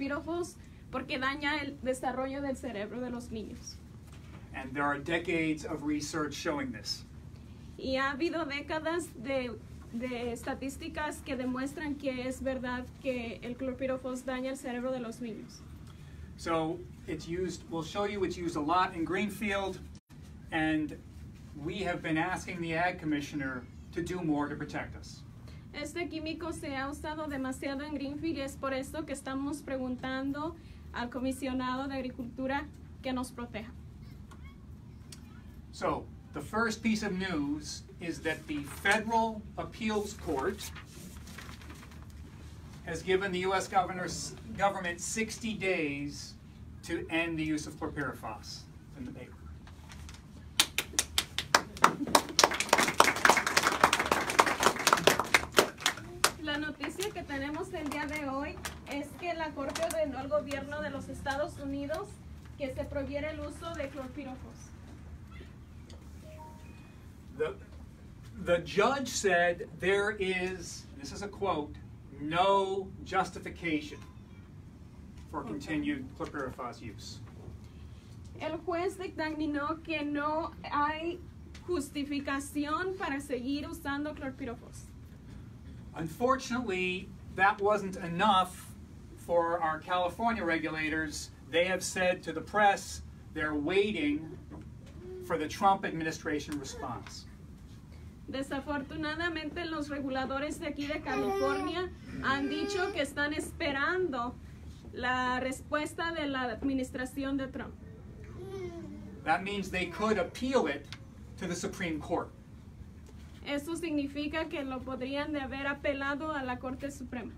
clorpírofos porque daña el desarrollo del cerebro de los niños. And there are decades of research showing this. Y ha habido décadas de estadísticas que demuestran que es verdad que el clorpírofos daña el cerebro de los niños. So it's used, we'll show you it's used a lot in Greenfield, and we have been asking the Ag Commissioner to do more to protect us. Este químico se ha usado demasiado en Greenfield y es por esto que estamos preguntando al comisionado de Agricultura que nos proteja. So the first piece of news is that the Federal Appeals Court has given the U.S. government 60 days to end the use of chlorpyrifos in the paper. La noticia que tenemos el día de hoy es que la Corte ordenó al gobierno de los Estados Unidos que se prohibiera el uso de clorpírofos. The judge said there is, this is a quote, no justification for continued chlorpyrifos use. El juez dictaminó que no hay justificación para seguir usando clorpírofos. Unfortunately, that wasn't enough for our California regulators. They have said to the press they're waiting for the Trump administration response. Desafortunadamente, los reguladores de aquí de California han dicho que están esperando la respuesta de la administración de Trump. That means they could appeal it to the Supreme Court. Eso significa que lo podrían de haber apelado a la Corte Suprema.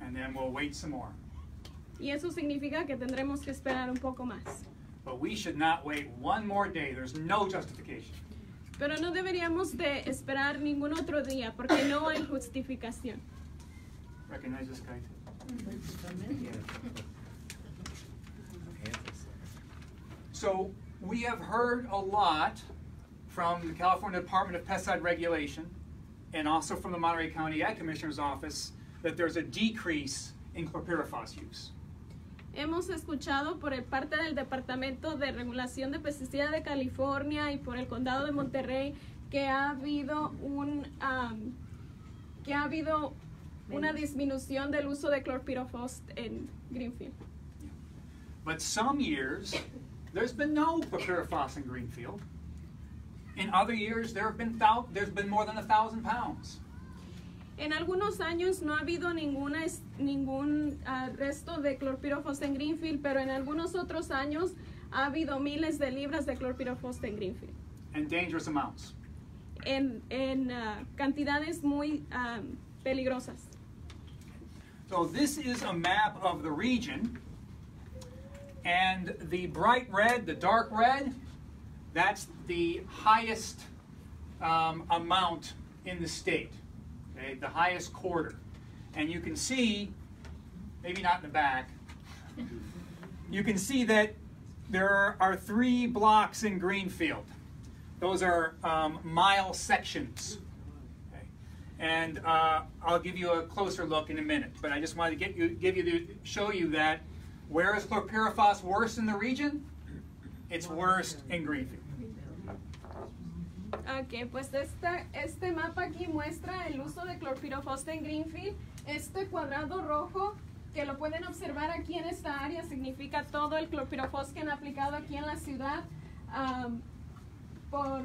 And then we'll wait some more. Y eso significa que tendremos que esperar un poco más. But we should not wait one more day. There's no justification. Pero no deberíamos de esperar ningún otro día porque no hay justificación. Recognize this guy too. So we have heard a lot from the California Department of Pesticide Regulation and also from the Monterey County Ag Commissioner's Office that there's a decrease in chlorpyrifos use. Hemos escuchado por parte del Departamento de Regulación de Pesticidas de California y por el Condado de Monterrey que ha habido una disminución del uso de clorpyrifos en Greenfield. But some years there's been no chlorpyrifos in Greenfield. In other years there's been more than 1,000 pounds. En algunos años no ha habido ningún resto de clorpírofos en Greenfield, pero en algunos otros años ha habido miles de libras de clorpírofos en Greenfield. And dangerous amounts. En cantidades muy peligrosas. So this is a map of the region, and the bright red, the dark red, that's the highest amount in the state. Okay, the highest quarter. And you can see, maybe not in the back, you can see that there are 3 blocks in Greenfield. Those are mile sections. Okay. And I'll give you a closer look in a minute, but I just wanted to show you that where is chlorpyrifos worse in the region? It's worst in Greenfield. Ok, pues este mapa aquí muestra el uso de clorpírofos en Greenfield. Este cuadrado rojo que lo pueden observar aquí en esta área significa todo el clorpírofos que han aplicado aquí en la ciudad por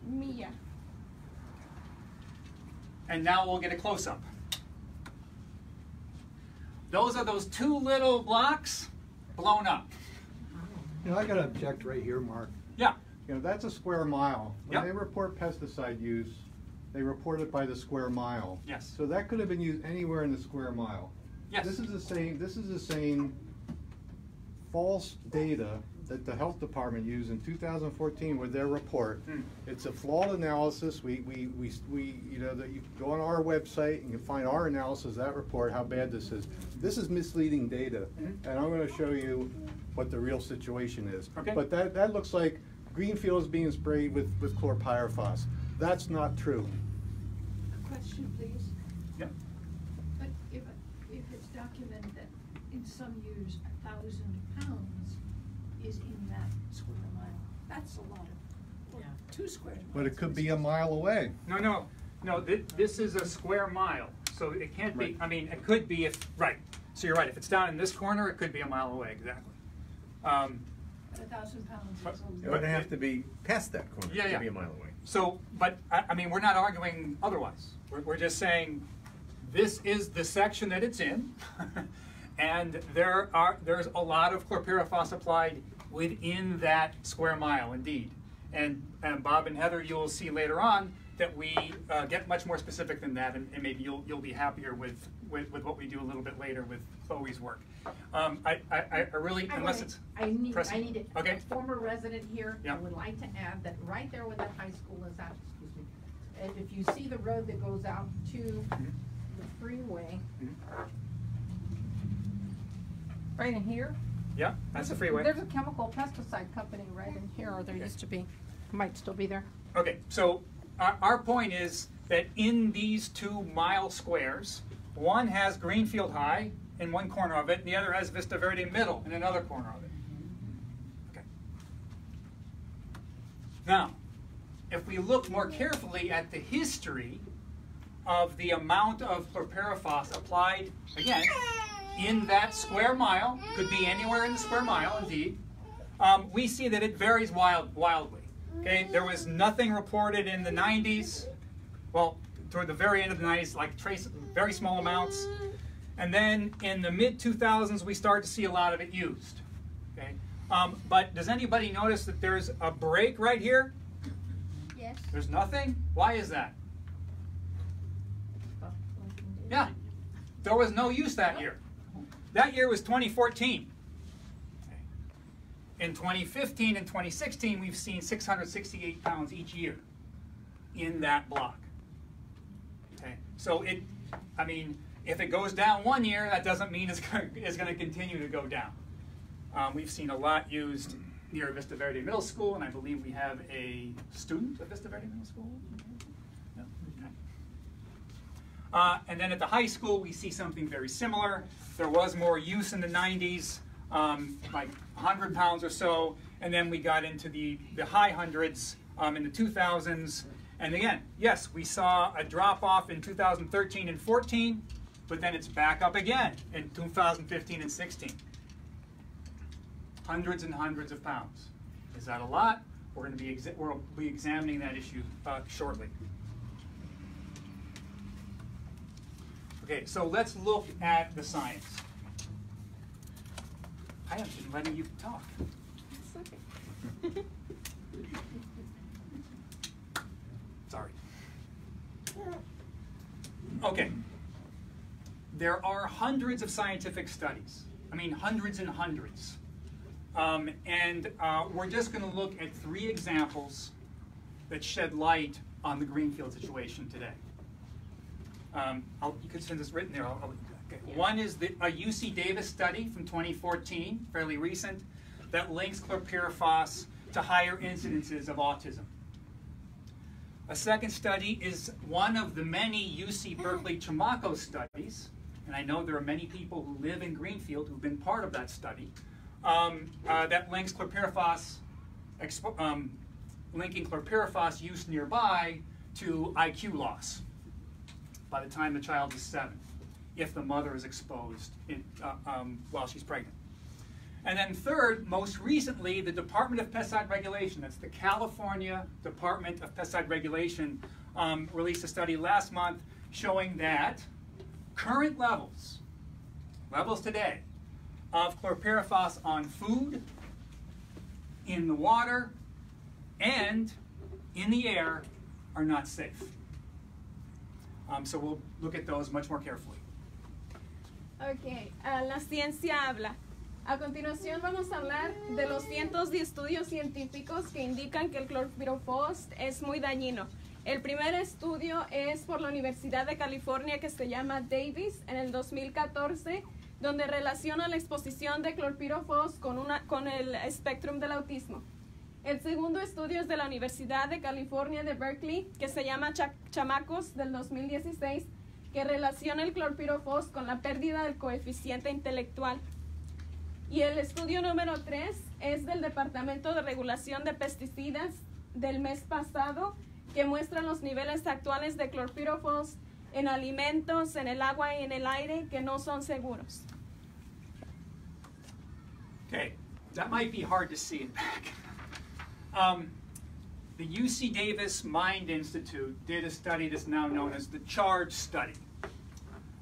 milla. And now we'll get a close-up. Those are those 2 little blocks blown up. You know, I got to object right here, Mark. Yeah. You know, that's a square mile. When Yep. they report pesticide use, they report it by the square mile. Yes. So that could have been used anywhere in the square mile. Yes. This is the same false data that the health department used in 2014 with their report. It's a flawed analysis. We you know, that you go on our website and you find our analysis of that report, how bad this is. This is misleading data, and I'm going to show you what the real situation is. Okay. But that looks like Greenfield is being sprayed with chlorpyrifos. That's not true. Question, please. Yeah. But if it's documented that in some years 1,000 pounds is in that square mile. That's a lot of, 2 square miles. But it could be a mile away. No, this is a square mile, so it can't be, I mean, it could be if, right, so you're right, if it's down in this corner, it could be a mile away, exactly. 1,000 pounds is a It lot. would have to be past that corner Yeah, to yeah. be a mile away. So, but, I mean, we're not arguing otherwise. We're just saying, this is the section that it's in, and there's a lot of chlorpyrifos applied within that square mile, indeed. And Bob and Heather, you'll see later on that we get much more specific than that, and maybe you'll be happier with what we do a little bit later with Chloe's work. I really, unless it's pressing. I need it. Okay. As former resident here, Yeah. I would like to add that right there where that high school is at, excuse me, and if you see the road that goes out to the freeway, right in here. Yeah, that's the freeway. There's a chemical pesticide company right in here, or there used to be, might still be there. Okay, so our point is that in these 2 mile squares, one has Greenfield High in one corner of it, and the other has Vista Verde Middle in another corner of it. Okay. Now, if we look more carefully at the history of the amount of chlorpyrifos applied, again, in that square mile, could be anywhere in the square mile, indeed, we see that it varies wildly. Okay, there was nothing reported in the 90s, well, toward the very end of the 90s, like very small amounts. And then in the mid-2000s, we started to see a lot of it used. Okay, but does anybody notice that there's a break right here? Yes. There's nothing? Why is that? Yeah, there was no use that year. That year was 2014. In 2015 and 2016, we've seen 668 pounds each year in that block. Okay, so I mean, if it goes down one year, that doesn't mean it's going to continue to go down. We've seen a lot used near Vista Verde Middle School, and I believe we have a student at Vista Verde Middle School. No? Okay. And then at the high school, we see something very similar. There was more use in the 90s, like 100 pounds or so, and then we got into the high hundreds in the 2000s. And again, yes, we saw a drop-off in 2013 and 14, but then it's back up again in 2015 and 16. Hundreds and hundreds of pounds. Is that a lot? We'll be examining that issue shortly. Okay, so let's look at the science. I haven't been letting you talk. It's okay. Sorry. Okay. There are hundreds of scientific studies. I mean, hundreds and hundreds. We're just going to look at 3 examples that shed light on the Greenfield situation today. You could send this written there. Okay. One is a UC Davis study from 2014, fairly recent, that links chlorpyrifos to higher incidences of autism. A second study is one of the many UC Berkeley Chamaco studies, and I know there are many people who live in Greenfield who've been part of that study, that links chlorpyrifos, linking chlorpyrifos use nearby to IQ loss by the time the child is 7, if the mother is exposed while she's pregnant. And then third, most recently, the Department of Pesticide Regulation, that's the California Department of Pesticide Regulation, released a study last month showing that current levels today, of chlorpyrifos on food, in the water, and in the air are not safe. So we'll look at those much more carefully. Ok, la ciencia habla. A continuación vamos a hablar de los cientos de estudios científicos que indican que el clorpirofos es muy dañino. El primer estudio es por la Universidad de California que se llama Davis en el 2014, donde relaciona la exposición de clorpirofos con el espectro del autismo. El segundo estudio es de la Universidad de California de Berkeley, que se llama Chamacos del 2016, que relaciona el clorpirofos con la pérdida del coeficiente intelectual. Y el estudio número 3 es del Departamento de Regulación de Pesticidas del mes pasado, que muestra los niveles actuales de clorpirofos en alimentos, en el agua y en el aire que no son seguros. Okay, that might be hard to see in back. The UC Davis Mind Institute did a study that's now known as the CHARGE study.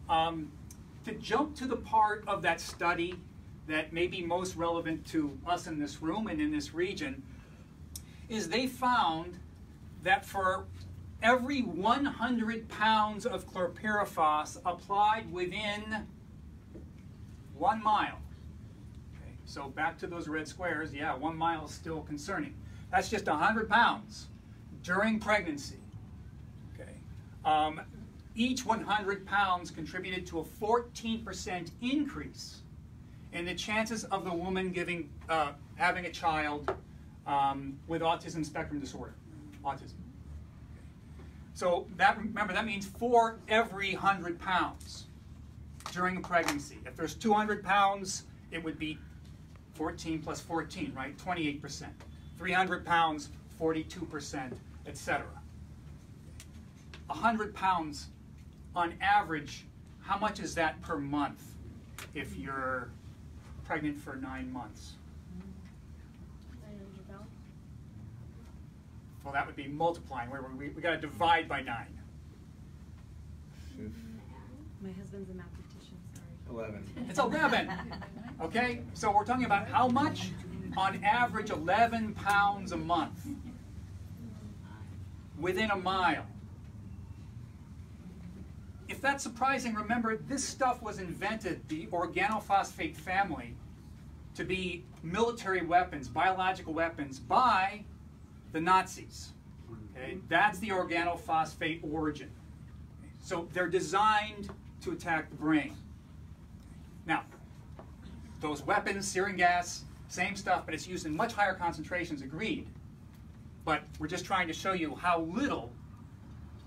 To jump to the part of that study that may be most relevant to us in this room and in this region, is they found that for every 100 pounds of chlorpyrifos applied within 1 mile. Okay, so back to those red squares, yeah, 1 mile is still concerning. That's just 100 pounds during pregnancy. Okay. Each 100 pounds contributed to a 14% increase in the chances of the woman having a child with autism spectrum disorder, autism. So remember, that means for every 100 pounds during a pregnancy. If there's 200 pounds, it would be 14 plus 14, right? 28%. 300 pounds, 42%, etc. 100 pounds on average, how much is that per month if you're pregnant for 9 months? Well, that would be multiplying. We got to divide by 9. My husband's a mathematician, sorry. 11. It's 11. Okay, so we're talking about how much? On average, 11 pounds a month within a mile. If that's surprising, remember this stuff was invented, the organophosphate family, to be military weapons, biological weapons, by the Nazis. Okay? That's the organophosphate origin. So they're designed to attack the brain. Now, those weapons, sarin gas, same stuff, but it's used in much higher concentrations, agreed. But we're just trying to show you how little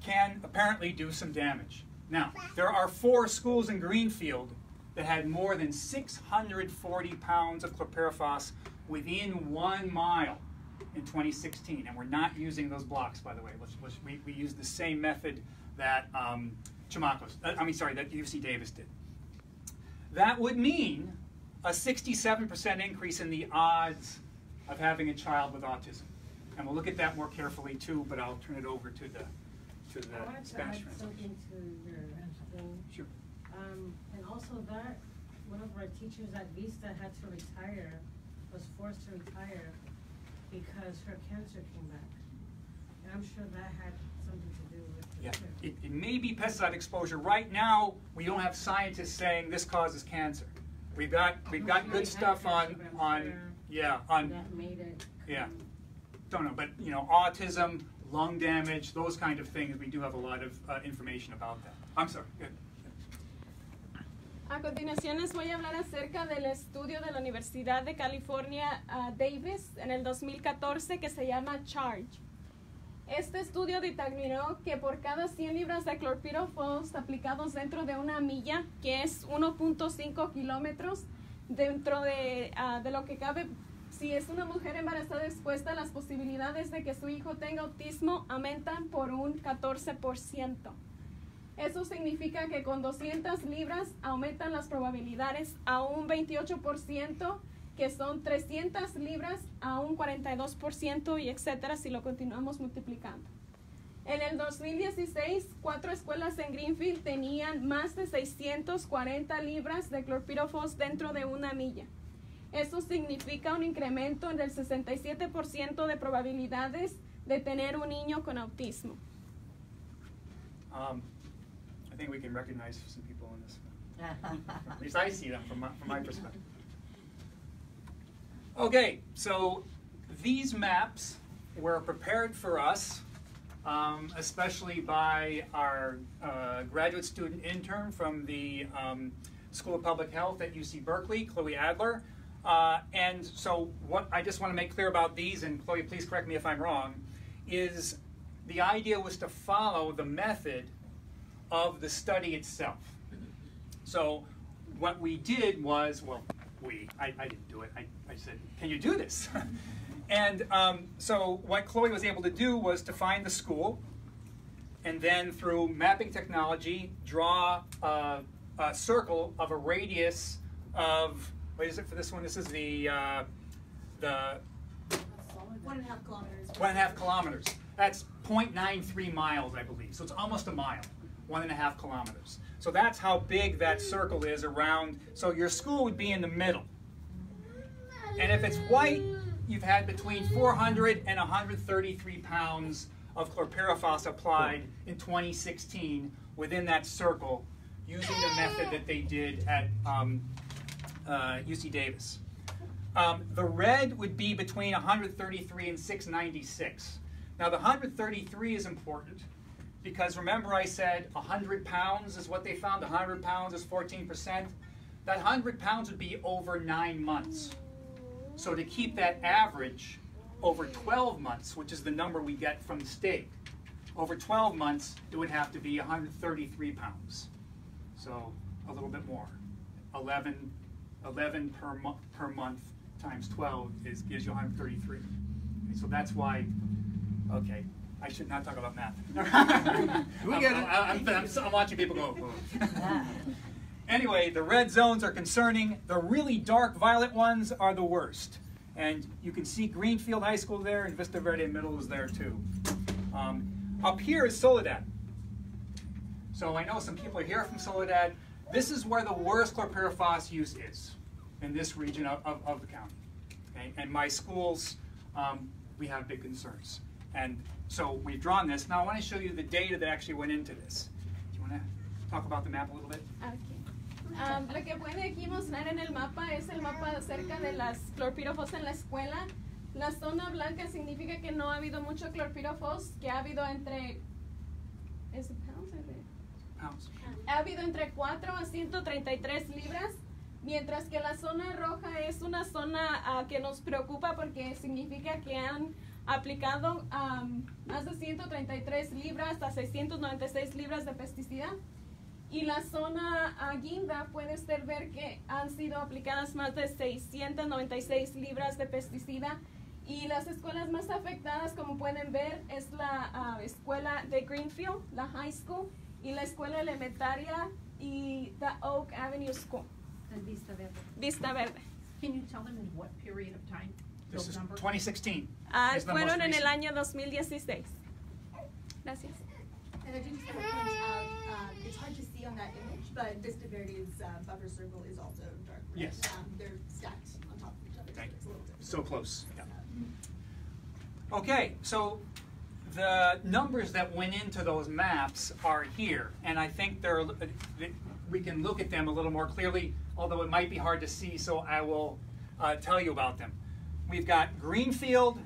can apparently do some damage. Now, there are 4 schools in Greenfield that had more than 640 pounds of chlorpyrifos within 1 mile in 2016, and we're not using those blocks, by the way. We use the same method that that UC Davis did. That would mean a 67% increase in the odds of having a child with autism, and we'll look at that more carefully too. But I'll turn it over to the I wanted to Spanish add translation. something to your thing. Sure. And also that one of our teachers at Vista had to retire, was forced to retire because her cancer came back. And I'm sure that had something to do with it. Yeah, too. it may be pesticide exposure. Right now, we don't have scientists saying this causes cancer. We've got good stuff on That made it. Yeah, don't know, but autism, lung damage, those kind of things. We do have a lot of information about that. I'm sorry. Good. A continuación les voy a hablar acerca del estudio de la Universidad de California Davis en el 2014 que se llama CHARGE. Este estudio determinó que por cada 100 libras de clorpirofos aplicados dentro de una milla, que es 1.5 kilómetros, dentro de lo que cabe, si es una mujer embarazada expuesta, las posibilidades de que su hijo tenga autismo aumentan por un 14%. Eso significa que con 200 libras aumentan las probabilidades a un 28%, que son 300 libras a un 42% y etcétera si lo continuamos multiplicando. En el 2016, 4 escuelas en Greenfield tenían más de 640 libras de clorpirofos dentro de una milla. Eso significa un incremento del 67% de probabilidades de tener un niño con autismo. I think we can recognize some people in this. At least I see them from my perspective. Okay, so these maps were prepared for us, especially by our graduate student intern from the School of Public Health at UC Berkeley, Chloe Adler. And so what I just want to make clear about these, and Chloe, please correct me if I'm wrong, is the idea was to follow the method of the study itself. So what we did was, well, I didn't do it. I said, can you do this? And so what Chloe was able to do was to find the school, and then through mapping technology, draw a circle of a radius of, what is it for this one? This is the 1.5 kilometers. 1.5 kilometers. That's 0.93 miles, I believe. So it's almost a mile, 1.5 kilometers. So that's how big that circle is around. So your school would be in the middle. And if it's white, you've had between 400 and 133 pounds of chlorpyrifos applied in 2016 within that circle using the method that they did at UC Davis. The red would be between 133 and 696. Now the 133 is important because remember I said 100 pounds is what they found. 100 pounds is 14%. That 100 pounds would be over 9 months. So to keep that average over 12 months, which is the number we get from the state, over 12 months it would have to be 133 pounds. So a little bit more. 11 per month times 12 gives you 133. Okay, so that's why, okay, I should not talk about math. We get it. I'm watching people go. Anyway, the red zones are concerning. The really dark violet ones are the worst. And you can see Greenfield High School there, and Vista Verde Middle is there too. Up here is Soledad. So I know some people are here from Soledad. This is where the worst chlorpyrifos use is, in this region of the county. Okay? And my schools, we have big concerns. And so we've drawn this. Now I want to show you the data that actually went into this. Do you want to talk about the map a little bit? Okay. Lo que puede aquí mostrar en el mapa es el mapa acerca de las clorpirofos en la escuela. La zona blanca significa que no ha habido mucho clorpirofos, que ha habido entre... ¿Es pounds? Pounds. Ha habido entre 4 a 133 libras, mientras que la zona roja es una zona que nos preocupa porque significa que han aplicado más de 133 libras a 696 libras de pesticida. Y la zona guinda puede usted ver que han sido aplicadas más de 696 libras de pesticida. Y las escuelas más afectadas, como pueden ver, es la escuela de Greenfield, la high school, y la escuela elementaria y the Oak Avenue School. And Vista Verde. Vista Verde. Can you tell them in what period of time? This Those is numbers? 2016. Is the Fueron most en el recent. año 2016. Gracias. And I do just want to point out, it's hard to see on that image, but Vista Verde's buffer circle is also dark red. Yes. They're stacked on top of each other. Thank you. It's a little different. So close. Yeah. Okay, so the numbers that went into those maps are here, and I think we can look at them a little more clearly, although it might be hard to see, so I will tell you about them. We've got Greenfield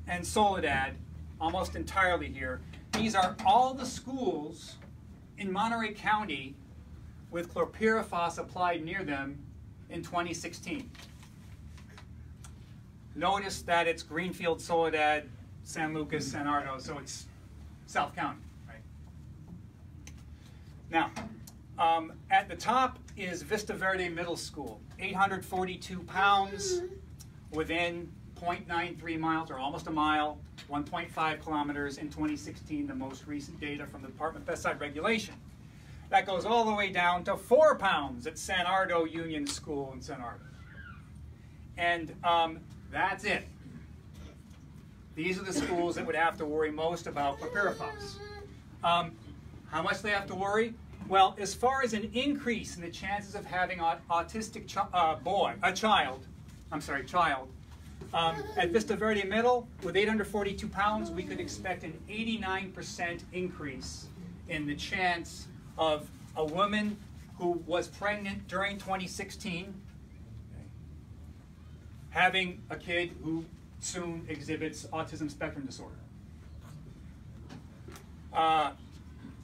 and Soledad almost entirely here. These are all the schools in Monterey County with chlorpyrifos applied near them in 2016. Notice that it's Greenfield, Soledad, San Lucas, San Ardo, so it's South County, right? Now, at the top is Vista Verde Middle School, 842 pounds within 0.93 miles, or almost a mile, 1.5 kilometers in 2016, the most recent data from the Department of Pesticide Regulation. That goes all the way down to 4 pounds at San Ardo Union School in San Ardo. And that's it. These are the schools that would have to worry most about chlorpyrifos. How much do they have to worry? Well, as far as an increase in the chances of having an autistic child, at Vista Verde Middle, with 842 pounds, we could expect an 89% increase in the chance of a woman who was pregnant during 2016 having a kid who soon exhibits autism spectrum disorder.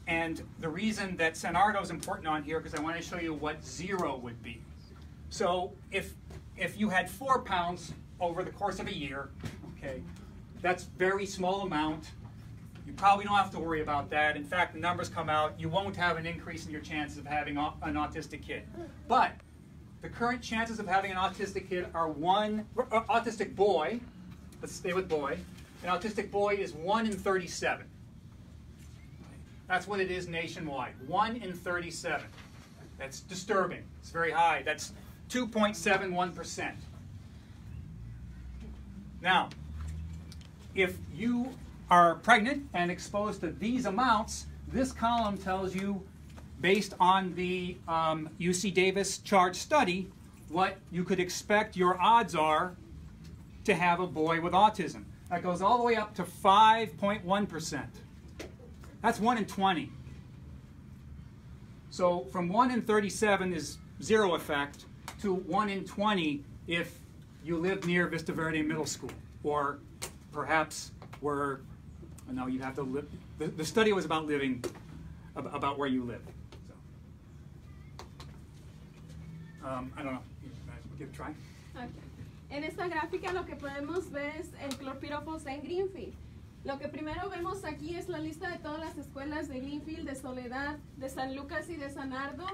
And the reason that San Ardo is important on here, because I want to show you what 0 would be. So if you had 4 pounds over the course of a year, okay, that's a very small amount. You probably don't have to worry about that. In fact, the numbers come out, you won't have an increase in your chances of having an autistic kid. But the current chances of having an autistic kid are autistic boy, let's stay with boy, an autistic boy is 1 in 37. That's what it is nationwide, 1 in 37. That's disturbing, it's very high, that's 2.71%. Now, if you are pregnant and exposed to these amounts, this column tells you, based on the UC Davis charge study, what you could expect your odds are to have a boy with autism. That goes all the way up to 5.1%. That's 1 in 20. So from 1 in 37 is 0 effect to 1 in 20 if you live near Vista Verde Middle School, or perhaps where, no, you'd have to live. The study was about living, about where you live. So, I don't know. Give it a try. Okay. En esta gráfica lo que podemos ver es el clorpirofos en Greenfield. Lo que primero vemos aquí es la lista de todas las escuelas de Greenfield, de Soledad, de San Lucas y de San Ardo.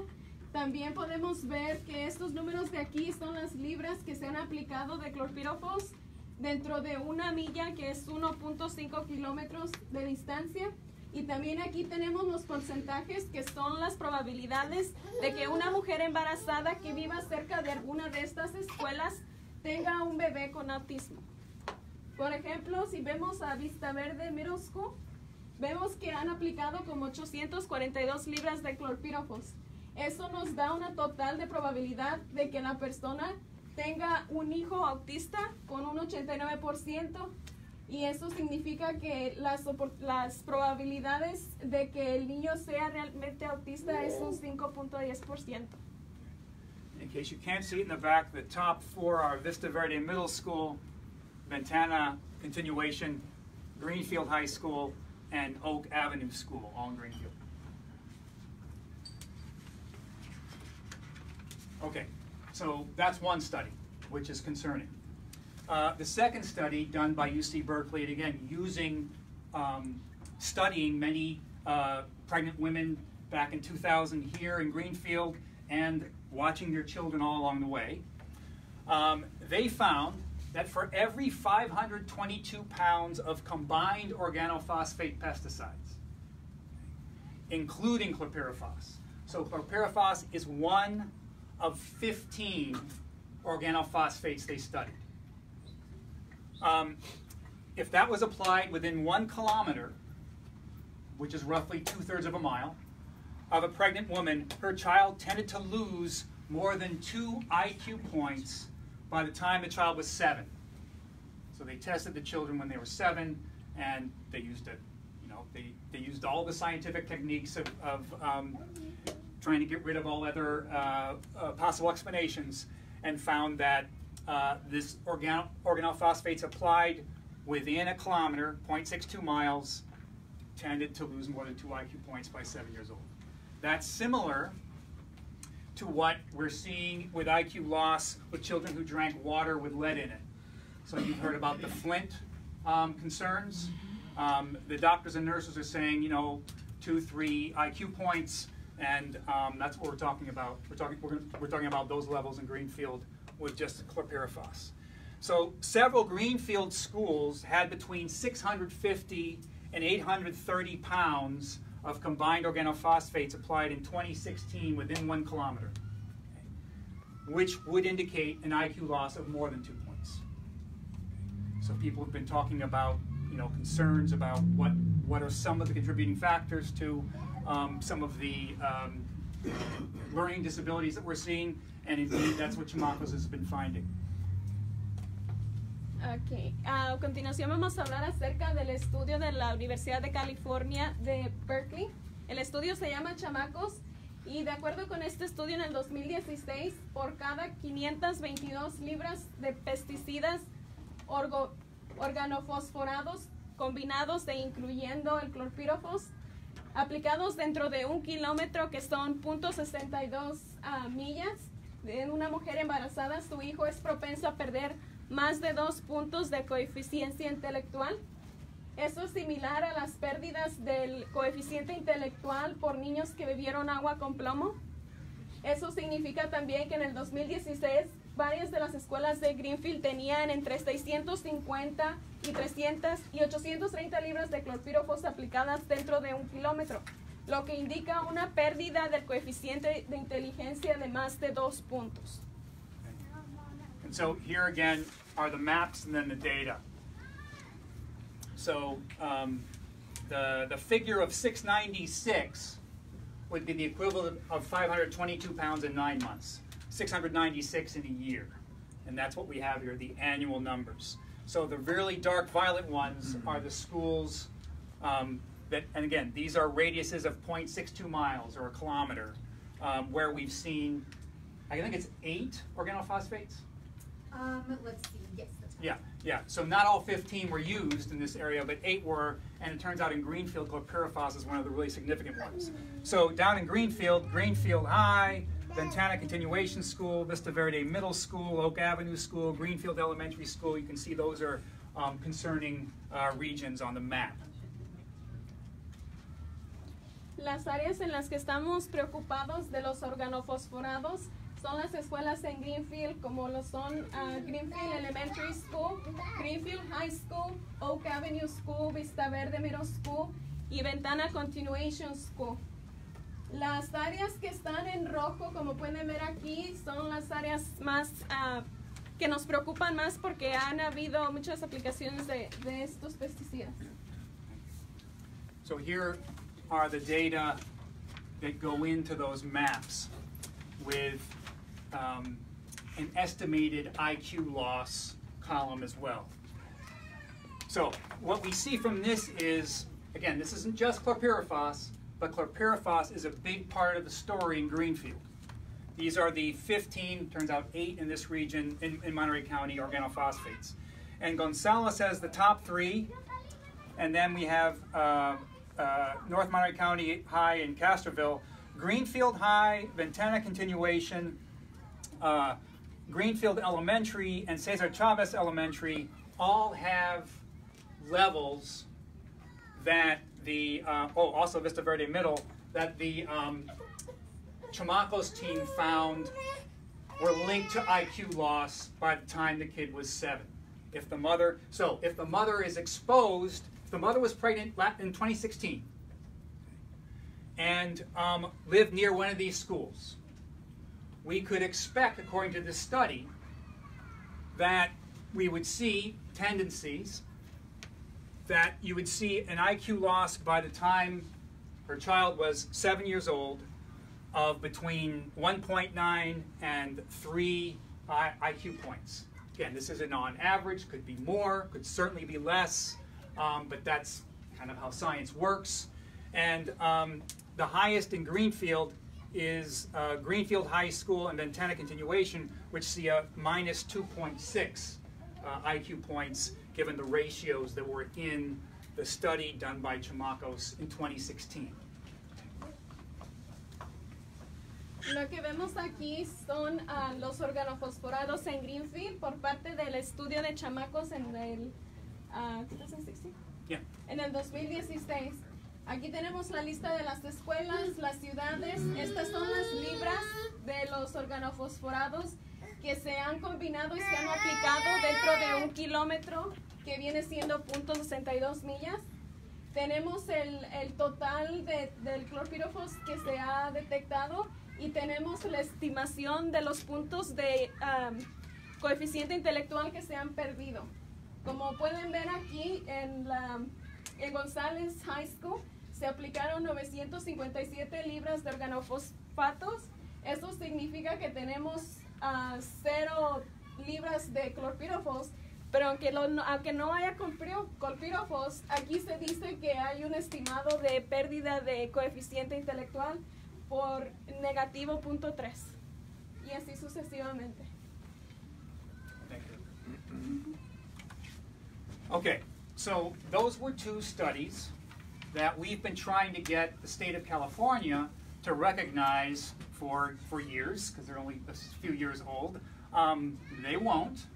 También podemos ver que estos números de aquí son las libras que se han aplicado de clorpirofos dentro de una milla, que es 1.5 kilómetros de distancia. Y también aquí tenemos los porcentajes, que son las probabilidades de que una mujer embarazada que viva cerca de alguna de estas escuelas tenga un bebé con autismo. Por ejemplo, si vemos a Vista Verde Middle School, vemos que han aplicado como 842 libras de clorpirofos. Eso nos da una total de probabilidad de que la persona tenga un hijo autista con un 89%, y eso significa que las probabilidades de que el niño sea realmente autista es un 5.10%. In case you can't see it in the back, the top 4 are Vista Verde Middle School, Ventana Continuation, Greenfield High School, and Oak Avenue School, all in Greenfield. Okay, so that's one study, which is concerning. The second study done by UC Berkeley, and again, studying many pregnant women back in 2000 here in Greenfield and watching their children all along the way, they found that for every 522 pounds of combined organophosphate pesticides, including chlorpyrifos. So chlorpyrifos is one of 15 organophosphates they studied. If that was applied within 1 kilometer, which is roughly 2/3 of a mile, of a pregnant woman, her child tended to lose more than 2 IQ points by the time the child was 7. So they tested the children when they were 7, and they used it. You know, they used all the scientific techniques of trying to get rid of all other possible explanations, and found that this organophosphates applied within a kilometer, 0.62 miles, tended to lose more than 2 IQ points by 7 years old. That's similar to what we're seeing with IQ loss with children who drank water with lead in it. So you've heard about the Flint concerns. The doctors and nurses are saying, you know, 2-3 IQ points, and that's what we're talking about. We're talking about those levels in Greenfield with just chlorpyrifos. So several Greenfield schools had between 650 and 830 pounds of combined organophosphates applied in 2016 within 1 kilometer, which would indicate an IQ loss of more than 2 points. So people have been talking about, you know, concerns about what are some of the contributing factors to some of the learning disabilities that we're seeing, and indeed that's what Chamacos has been finding. Okay. A continuación vamos a hablar acerca del estudio de la Universidad de California de Berkeley. El estudio se llama Chamacos, y de acuerdo con este estudio, en el 2016, por cada 522 libras de pesticidas organofosforados combinados e incluyendo el clorpirofos, aplicados dentro de 1 kilómetro, que son 0.62 millas, en una mujer embarazada, su hijo es propenso a perder más de 2 puntos de coeficiencia intelectual. Eso es similar a las pérdidas del coeficiente intelectual por niños que bebieron agua con plomo. Eso significa también que en el 2016 varias de las escuelas de Greenfield tenían entre 650 y 830 libras de clorpirofos aplicadas dentro de 1 kilómetro, lo que indica una pérdida del coeficiente de inteligencia de más de 2 puntos. And so here again are the maps and then the data. So the figure of 696 would be the equivalent of 522 pounds in 9 months. 696 in a year, and that's what we have here, the annual numbers. So the really dark violet ones are the schools that, and again, these are radiuses of 0.62 miles or a kilometer, where we've seen, I think it's 8 organophosphates? Let's see, yes, that's right. Yeah, so not all 15 were used in this area, but 8 were, and it turns out in Greenfield, chlorpyrifos is one of the really significant ones. So down in Greenfield, Greenfield High, Ventana Continuation School, Vista Verde Middle School, Oak Avenue School, Greenfield Elementary School. You can see those are concerning regions on the map. Las áreas en las que estamos preocupados de los organofosforados son las escuelas en Greenfield, como lo son Greenfield Elementary School, Greenfield High School, Oak Avenue School, Vista Verde Middle School y Ventana Continuation School. Las áreas que están en rojo, como pueden ver aquí, son las áreas más que nos preocupan más porque han habido muchas aplicaciones de estos pesticidas. So here are the data that go into those maps with an estimated IQ loss column as well. So what we see from this is, again, this isn't just chlorpyrifos, but chlorpyrifos is a big part of the story in Greenfield. These are the 15, turns out 8 in this region in Monterey County organophosphates. And Gonzales has the top 3, and then we have North Monterey County High and Castroville, Greenfield High, Ventana Continuation, Greenfield Elementary, and Cesar Chavez Elementary all have levels that the, also Vista Verde Middle, that the Chamacos team found were linked to IQ loss by the time the kid was 7. If the mother is exposed, if the mother was pregnant in 2016 and lived near one of these schools, we could expect, according to this study, that we would see tendencies that you would see an IQ loss by the time her child was 7 years old of between 1.9 and 3 IQ points. Again, this isn't on average, could be more, could certainly be less, but that's kind of how science works. And the highest in Greenfield is Greenfield High School and Ventana Continuation, which see a minus 2.6 IQ points, given the ratios that were in the study done by Chamacos in 2016. Lo que vemos aquí son los organofosforados en Greenfield por parte del estudio de Chamacos en el 2016. Yeah. En el 2016. Aquí tenemos la lista de las escuelas, las ciudades. Estas son las libras de los organofosforados que se han combinado y se han aplicado dentro de 1 kilómetro, que viene siendo 0.62 millas. Tenemos el total del clorpirofos que se ha detectado y tenemos la estimación de los puntos de coeficiente intelectual que se han perdido. Como pueden ver aquí en González High School se aplicaron 957 libras de organofosfatos. Eso significa que tenemos 0 libras de clorpirofos, pero aunque no haya clorpirofos, aquí se dice que hay un estimado de pérdida de coeficiente intelectual por negativo 0.3 y así sucesivamente. Okay, so those were 2 studies that we've been trying to get the state of California to recognize for years, because they're only a few years old. They won't.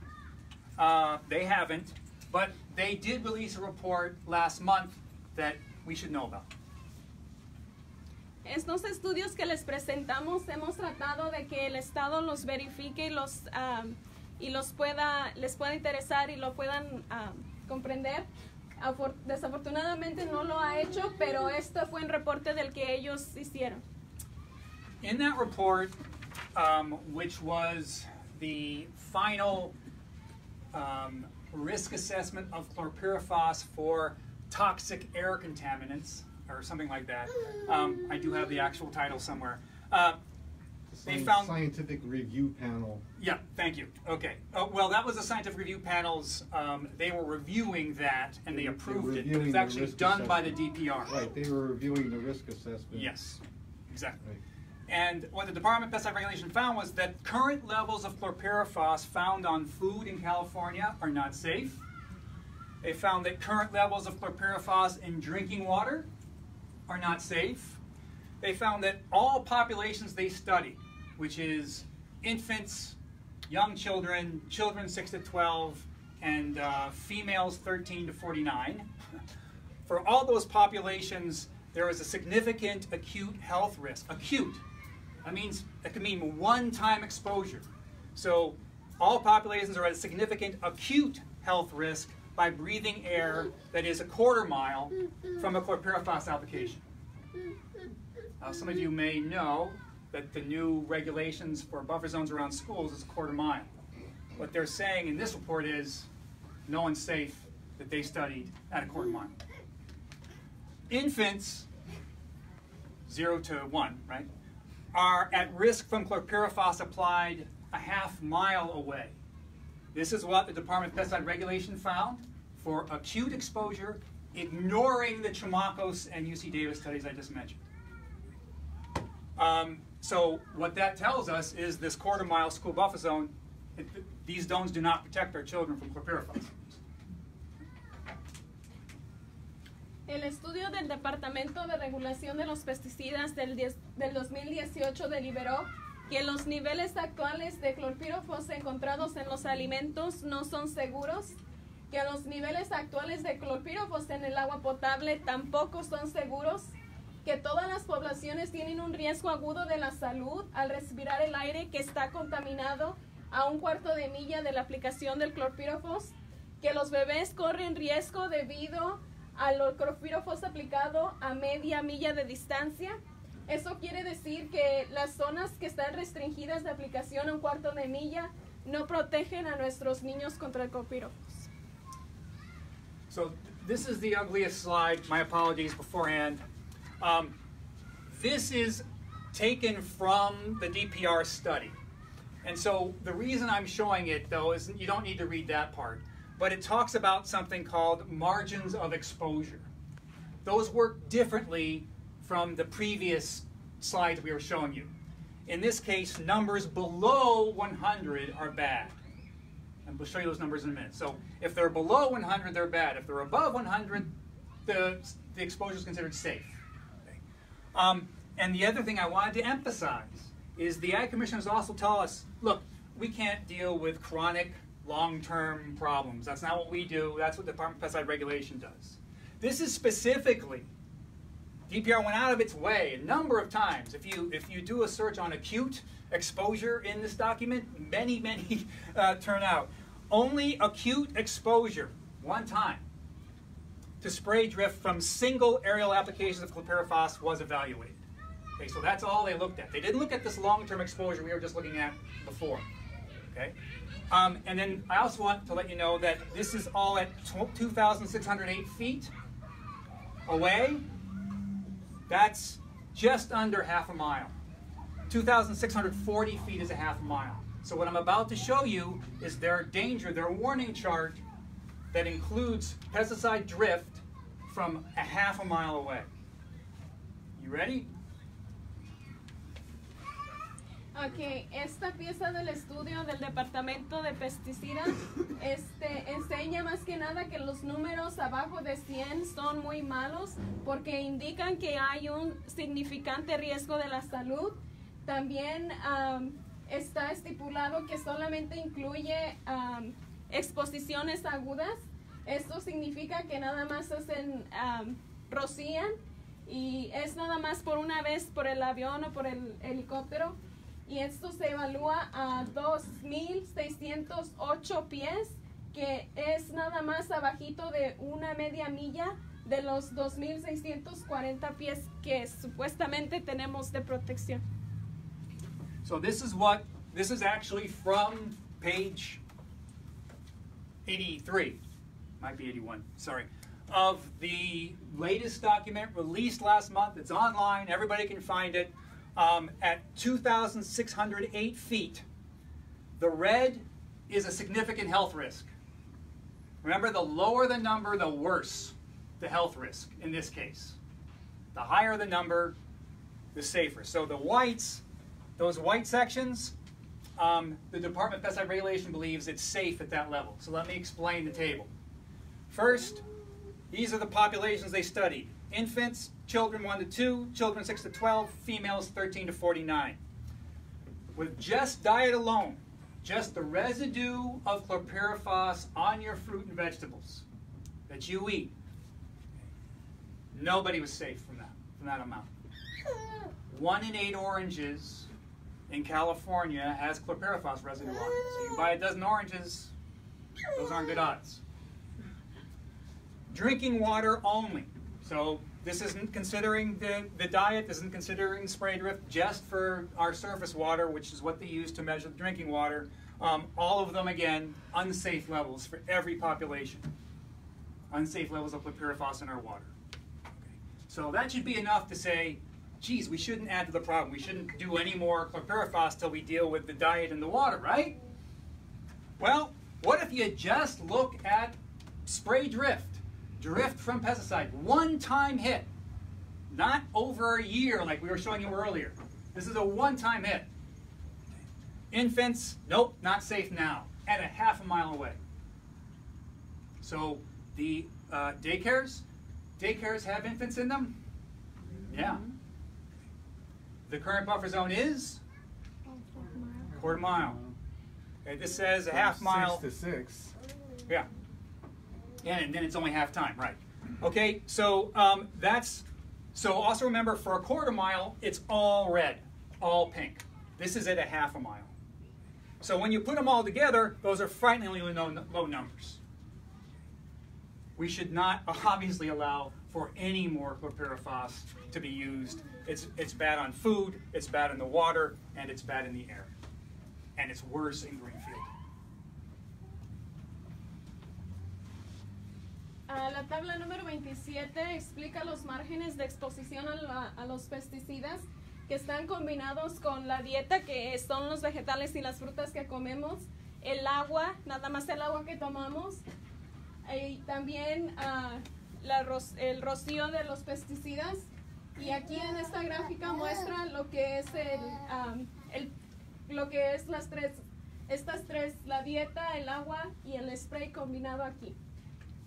They haven't. But they did release a report last month that we should know about. estos estudios que les presentamos hemos tratado de que el Estado los verifique y les pueda interesar y lo puedan comprender. Desafortunadamente no lo ha hecho, pero esto fue un reporte del que ellos hicieron. In that report, which was the final risk assessment of chlorpyrifos for toxic air contaminants, or something like that, I do have the actual title somewhere. They found scientific review panel. Yeah, thank you. Okay. Well, that was the scientific review panels. They were reviewing that and they approved it. It was actually done by the DPR. Right. They were reviewing the risk assessment. Yes, exactly. Right. And what the Department of Pesticide Regulation found was that current levels of chlorpyrifos found on food in California are not safe. They found that current levels of chlorpyrifos in drinking water are not safe. They found that all populations they studied, which is infants, young children, children 6 to 12, and females 13 to 49. For all those populations, there is a significant acute health risk. Acute. That means it could mean one-time exposure. So all populations are at a significant acute health risk by breathing air that is a quarter mile from a chlorpyrifos application. Some of you may know that the new regulations for buffer zones around schools is a quarter mile. What they're saying in this report is no one's safe that they studied at a quarter mile. Infants, 0 to 1, right, are at risk from chlorpyrifos applied a half mile away. This is what the Department of Pesticide Regulation found for acute exposure, ignoring the Chamacos and UC Davis studies I just mentioned. So what that tells us is this quarter mile school buffer zone, these zones do not protect our children from chlorpyrifos. El estudio del Departamento de Regulación de los Pesticidas del 2018 deliberó que los niveles actuales de clorpírofos encontrados en los alimentos no son seguros, que los niveles actuales de clorpírofos en el agua potable tampoco son seguros, que todas las poblaciones tienen un riesgo agudo de la salud al respirar el aire que está contaminado a 1/4 de milla de la aplicación del clorpírofos, que los bebés corren riesgo debido al clorpírofos aplicado a media milla de distancia. Eso quiere decir que las zonas que están restringidas de aplicación a 1/4 de milla no protegen a nuestros niños contra el clorpírofos. So this is the ugliest slide. My apologies beforehand. This is taken from the DPR study. And so the reason I'm showing it, though, is you don't need to read that part. But it talks about something called margins of exposure. Those work differently from the previous slides we were showing you. In this case, numbers below 100 are bad. And we'll show you those numbers in a minute. So if they're below 100, they're bad. If they're above 100, the exposure is considered safe. Okay. And the other thing I wanted to emphasize is the Ag Commissioners also tell us, look, we can't deal with chronic long-term problems. That's not what we do. That's what the Department of Pesticide Regulation does. This is specifically, DPR went out of its way a number of times. If you do a search on acute exposure in this document, many turn out. Only acute exposure, one time, to spray drift from single aerial applications of chlorpyrifos was evaluated. Okay, so that's all they looked at. They didn't look at this long-term exposure we were just looking at before. Okay. And then I also want to let you know that this is all at 2,608 feet away. That's just under half a mile. 2,640 feet is a half a mile. So what I'm about to show you is their warning chart that includes pesticide drift from a half a mile away. You ready? Okay, esta pieza del estudio del Departamento de Pesticidas enseña más que nada que los números abajo de 100 son muy malos porque indican que hay un significante riesgo de la salud. También está estipulado que solamente incluye exposiciones agudas. Esto significa que nada más rocían y es nada más por una vez por el avión o por el helicóptero, y esto se evalúa a 2.608 pies, que es nada más abajito de una media milla de los 2.640 pies que supuestamente tenemos de protección. So this is actually from page 83, might be 81, sorry, of the latest document released last month. It's online, everybody can find it. At 2,608 feet, the red is a significant health risk. Remember, the lower the number, the worse the health risk in this case. The higher the number, the safer. So the whites, those white sections, the Department of Pesticide Regulation believes it's safe at that level. So let me explain the table. First, these are the populations they studied. Infants, children 1 to 2, children 6 to 12, females 13 to 49. With just diet alone, just the residue of chlorpyrifos on your fruit and vegetables that you eat, nobody was safe from that amount. 1 in 8 oranges in California has chlorpyrifos residue on it. So you buy a dozen oranges, those aren't good odds. Drinking water only. So this isn't considering the diet, this isn't considering spray drift, just for our surface water, which is what they use to measure the drinking water. All of them, again, unsafe levels for every population. Unsafe levels of chlorpyrifos in our water. Okay. So that should be enough to say, geez, we shouldn't add to the problem. We shouldn't do any more chlorpyrifos till we deal with the diet and the water, right? Well, what if you just look at spray drift? Drift from pesticide, one-time hit, not over a year like we were showing you earlier. This is a one-time hit. Infants, nope, not safe now, at a half a mile away. So the daycares have infants in them? Yeah. The current buffer zone is? Quarter mile. Okay, this says a half mile. 6 to 6. Yeah. And then it's only half time, right? Okay, so so also remember, for a quarter mile, it's all red, all pink. This is at a half a mile. So when you put them all together, those are frighteningly low numbers. We should not obviously allow for any more chlorpyrifos to be used. It's bad on food, it's bad in the water, and it's bad in the air. And it's worse in Greenfield. La tabla número 27 explica los márgenes de exposición a los pesticidas que están combinados con la dieta, que son los vegetales y las frutas que comemos, el agua, nada más el agua que tomamos, y también el rocío de los pesticidas. Y aquí en esta gráfica muestra lo que es estas tres, la dieta, el agua y el spray combinado aquí.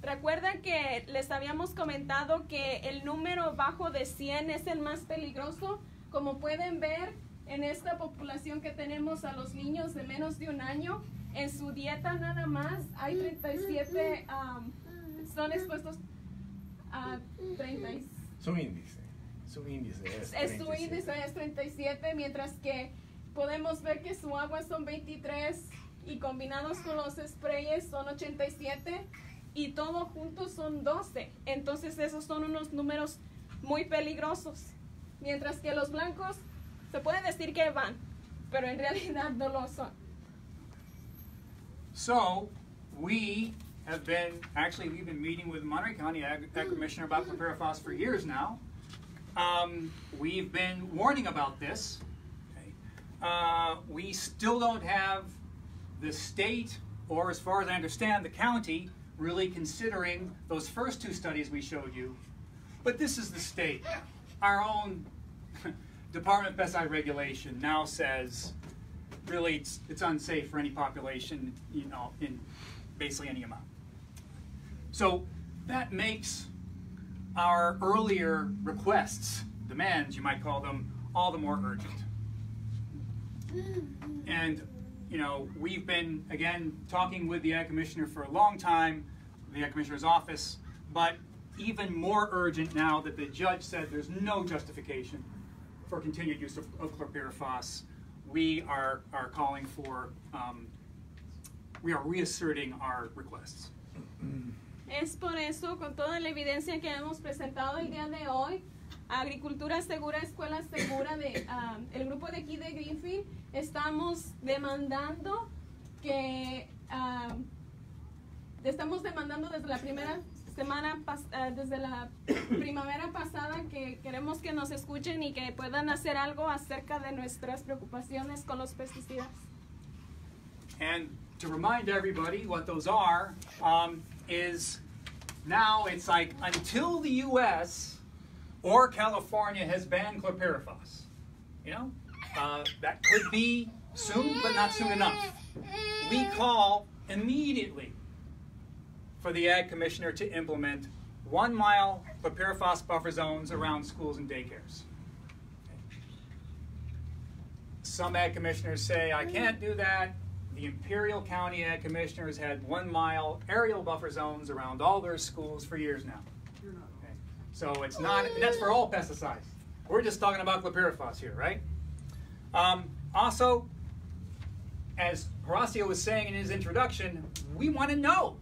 Recuerden que les habíamos comentado que el número bajo de 100 es el más peligroso. Como pueden ver, en esta población que tenemos a los niños de menos de un año, en su dieta nada más hay 37, son expuestos a 30. Su índice es 37. Su índice es 37, mientras que podemos ver que su agua son 23 y combinados con los sprayes son 87. Y todos juntos son 12. Entonces esos son unos números muy peligrosos. Mientras que los blancos se puede decir que van, pero en realidad no lo son. So we've been meeting with Monterey County Ag Commissioner about chlorpyrifos for years now. We've been warning about this. Okay. We still don't have the state, or as far as I understand, the county, really considering those first two studies we showed you. But this is the state. Our own Department of Pesticide Regulation now says, really, it's unsafe for any population, in basically any amount. So that makes our earlier requests, demands, you might call them, all the more urgent. And we've been, again, talking with the Ag Commissioner for a long time, the Ag Commissioner's office, but even more urgent now that the judge said there's no justification for continued use of chlorpyrifos. We are calling for, we are reasserting our requests. Es por eso, con toda la evidencia que hemos presentado el día de hoy, Agricultura Segura, Escuela Segura, el grupo de aquí de Greenfield, estamos demandando que, estamos demandando desde la primera semana, desde la primavera pasada, que queremos que nos escuchen y que puedan hacer algo acerca de nuestras preocupaciones con los pesticidas. And to remind everybody what those are, is now it's like until the U.S. or California has banned chlorpyrifos, you know, that could be soon, but not soon enough. We call immediately for the Ag Commissioner to implement 1 mile chlorpyrifos buffer zones around schools and daycares. Some Ag Commissioners say, I can't do that. The Imperial County Ag Commissioners had 1 mile aerial buffer zones around all their schools for years now. Okay. So it's not, that's for all pesticides. We're just talking about chlorpyrifos here, right? Also, as Horacio was saying in his introduction, we want to know.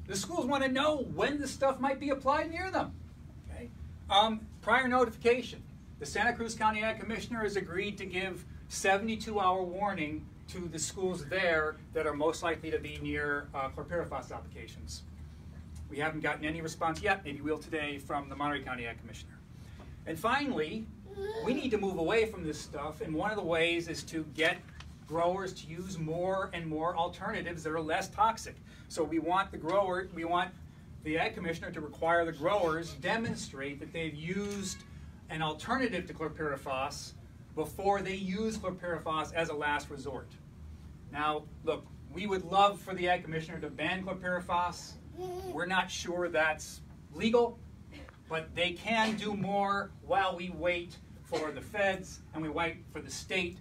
The schools want to know when the stuff might be applied near them. Okay? Prior notification. The Santa Cruz County Ag Commissioner has agreed to give 72-hour warning to the schools there that are most likely to be near chlorpyrifos applications. We haven't gotten any response yet, maybe we'll today, from the Monterey County Ag Commissioner. And finally, we need to move away from this stuff, and one of the ways is to get growers to use more and more alternatives that are less toxic. So we want the Ag Commissioner to require the growers demonstrate that they've used an alternative to chlorpyrifos before they use chlorpyrifos as a last resort. Now, look, we would love for the Ag Commissioner to ban chlorpyrifos. We're not sure that's legal, but they can do more while we wait for the feds and we wait for the state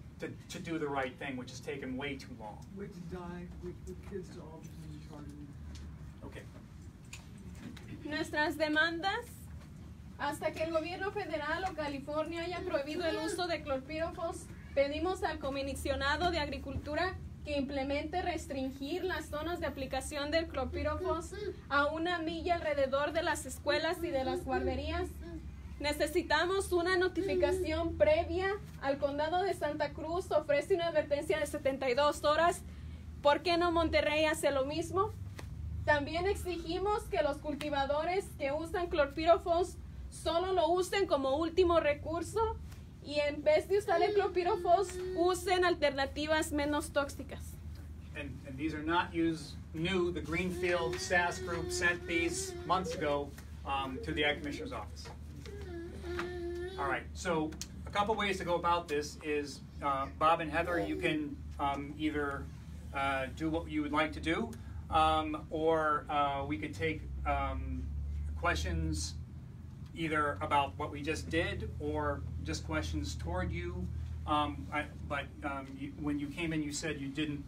to do the right thing, which has taken way too long. Wait to die, wait for kids to all be charged. Okay. Nuestras demandas, hasta que el gobierno federal o California haya prohibido el uso de clorpírofos, pedimos al Comisionado de Agricultura que implemente restringir las zonas de aplicación del clorpírofos a 1 milla alrededor de las escuelas y de las guarderías. Necesitamos una notificación previa. Al condado de Santa Cruz ofrece una advertencia de 72 horas. ¿Por qué no Monterrey hace lo mismo? También exigimos que los cultivadores que usan clorpírofos solo lo usen como último recurso y en vez de usar el clorpírofos usen alternativas menos tóxicas. And these are not new. The Greenfield SASS group sent these months ago to the Ag Commissioner's office. All right, so a couple ways to go about this is, Bob and Heather, you can either do what you would like to do, or we could take questions either about what we just did or just questions toward you. When you came in, you said you didn't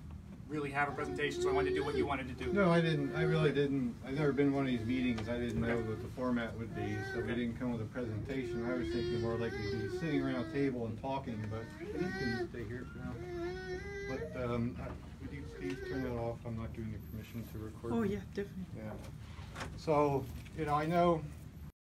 really have a presentation, so I wanted to do what you wanted to do. No, I didn't. I really didn't. I've never been to one of these meetings. I didn't know what the format would be, so we didn't come with a presentation. I was thinking more like we'd be sitting around a table and talking, but you can stay here for now. But would you please turn it off? I'm not giving you permission to record. Oh, yeah, definitely. Yeah. So, you know, I know